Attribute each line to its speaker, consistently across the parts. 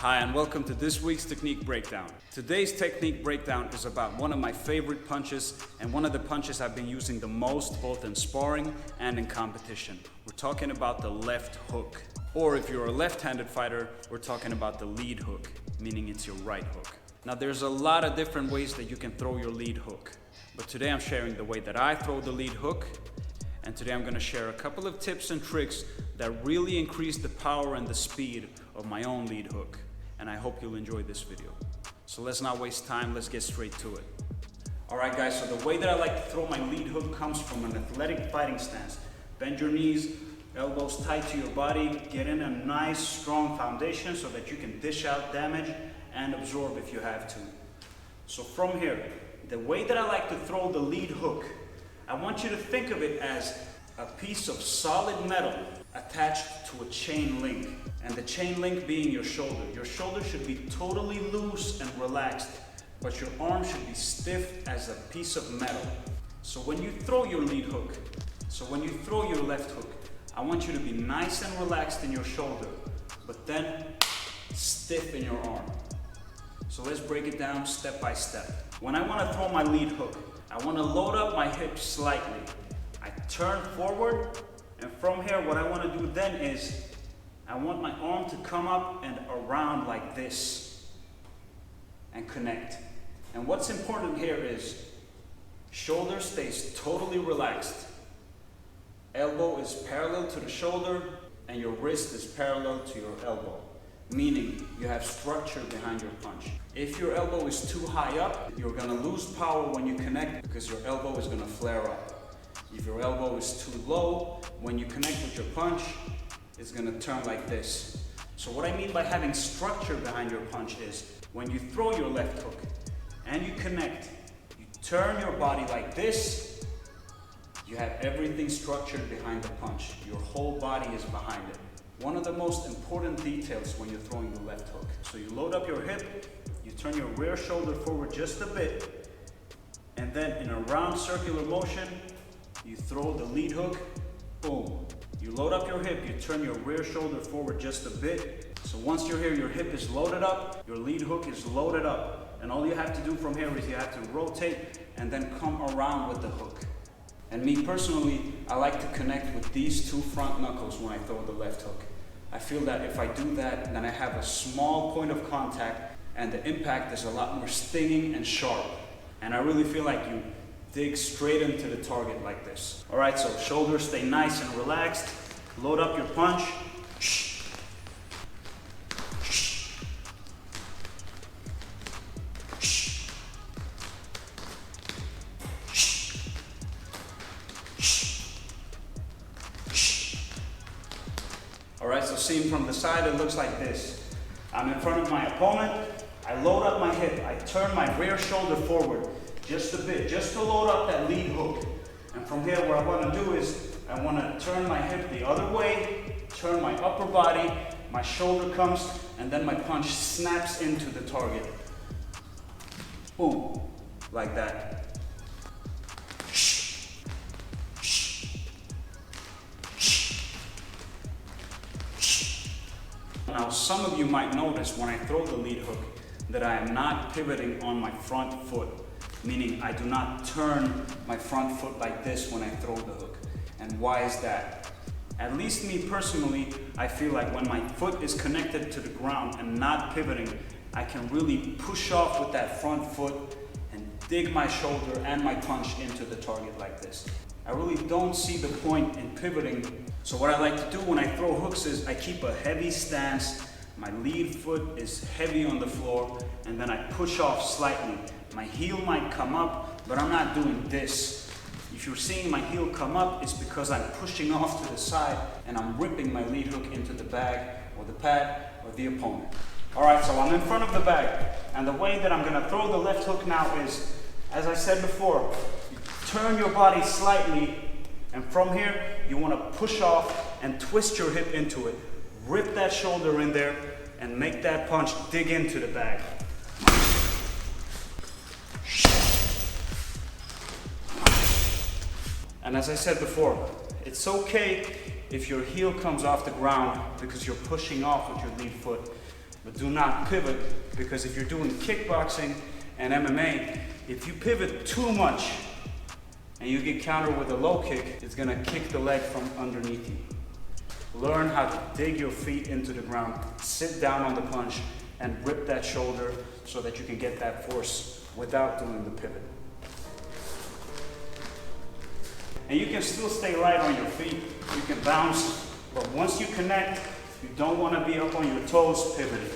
Speaker 1: Hi and welcome to this week's technique breakdown. Today's technique breakdown is about one of my favorite punches and one of the punches I've been using the most both in sparring and in competition. We're talking about the left hook. Or if you're a left-handed fighter, we're talking about the lead hook, meaning it's your right hook. Now there's a lot of different ways that you can throw your lead hook, but today I'm sharing the way that I throw the lead hook, and today I'm going to share a couple of tips and tricks that really increase the power and the speed of my own lead hook. And I hope you'll enjoy this video. So let's not waste time, let's get straight to it. Alright guys, so the way that I like to throw my lead hook comes from an athletic fighting stance. Bend your knees, elbows tight to your body, get in a nice strong foundation so that you can dish out damage and absorb if you have to. So from here, the way that I like to throw the lead hook, I want you to think of it as a piece of solid metal attached to a chain link, and the chain link being your shoulder. Your shoulder should be totally loose and relaxed, but your arm should be stiff as a piece of metal. So when you throw your lead hook, when you throw your left hook, I want you to be nice and relaxed in your shoulder, but then stiff in your arm. So let's break it down step by step. When I want to throw my lead hook, I want to load up my hips slightly. I turn forward, and from here what I want to do then is I want my arm to come up and around like this and connect. And what's important here is shoulder stays totally relaxed. Elbow is parallel to the shoulder and your wrist is parallel to your elbow, meaning you have structure behind your punch. If your elbow is too high up, you're going to lose power when you connect because your elbow is going to flare up. If your elbow is too low, when you connect with your punch, it's going to turn like this. So what I mean by having structure behind your punch is when you throw your left hook and you connect, you turn your body like this, you have everything structured behind the punch. Your whole body is behind it. One of the most important details when you're throwing the left hook. So you load up your hip, you turn your rear shoulder forward just a bit, and then in a round circular motion, you throw the lead hook, boom. You load up your hip, you turn your rear shoulder forward just a bit. So once you're here, your hip is loaded up, your lead hook is loaded up. And all you have to do from here is you have to rotate and then come around with the hook. And me personally, I like to connect with these two front knuckles when I throw the left hook. I feel that if I do that, then I have a small point of contact and the impact is a lot more stinging and sharp. And I really feel like you dig straight into the target like this. Alright, so shoulders stay nice and relaxed. Load up your punch. Alright, so seen from the side, it looks like this. I'm in front of my opponent. I load up my hip. I turn my rear shoulder forward just a bit, just to load up that lead hook. And from here, what I want to do is, I want to turn my hip the other way, turn my upper body, my shoulder comes, and then my punch snaps into the target. Boom, like that. Now, some of you might notice when I throw the lead hook that I am not pivoting on my front foot. Meaning I do not turn my front foot like this when I throw the hook. And why is that? At least me personally, I feel like when my foot is connected to the ground and not pivoting, I can really push off with that front foot and dig my shoulder and my punch into the target like this. I really don't see the point in pivoting. So what I like to do when I throw hooks is I keep a heavy stance, my lead foot is heavy on the floor, and then I push off slightly. My heel might come up, but I'm not doing this. If you're seeing my heel come up, it's because I'm pushing off to the side and I'm ripping my lead hook into the bag or the pad or the opponent. Alright, so I'm in front of the bag, and the way that I'm going to throw the left hook now is, as I said before, you turn your body slightly, and from here, you want to push off and twist your hip into it. Rip that shoulder in there and make that punch dig into the bag. And as I said before, it's okay if your heel comes off the ground because you're pushing off with your lead foot. But do not pivot, because if you're doing kickboxing and MMA, if you pivot too much and you get countered with a low kick, it's gonna kick the leg from underneath you. Learn how to dig your feet into the ground, sit down on the punch, and rip that shoulder so that you can get that force without doing the pivot. And you can still stay light on your feet, you can bounce, but once you connect, you don't want to be up on your toes pivoting.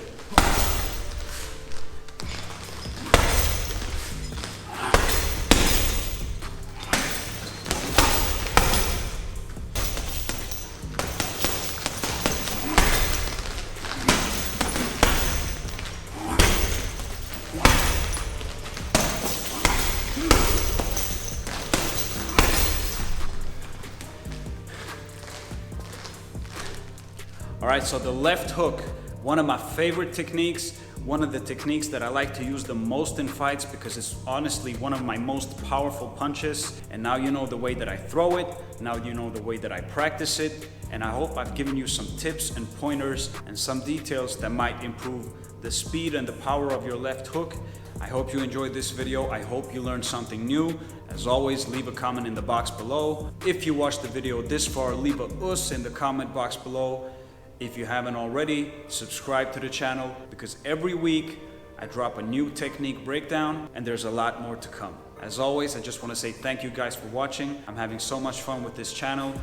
Speaker 1: All right, so the left hook, one of my favorite techniques, one of the techniques that I like to use the most in fights because it's honestly one of my most powerful punches. And now you know the way that I throw it, now you know the way that I practice it, and I hope I've given you some tips and pointers and some details that might improve the speed and the power of your left hook. I hope you enjoyed this video. I hope you learned something new. As always, leave a comment in the box below. If you watched the video this far, leave a us in the comment box below. If you haven't already, subscribe to the channel, because every week I drop a new technique breakdown and there's a lot more to come. As always, I just want to say thank you guys for watching. I'm having so much fun with this channel,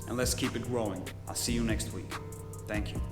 Speaker 1: and let's keep it growing. I'll see you next week. Thank you.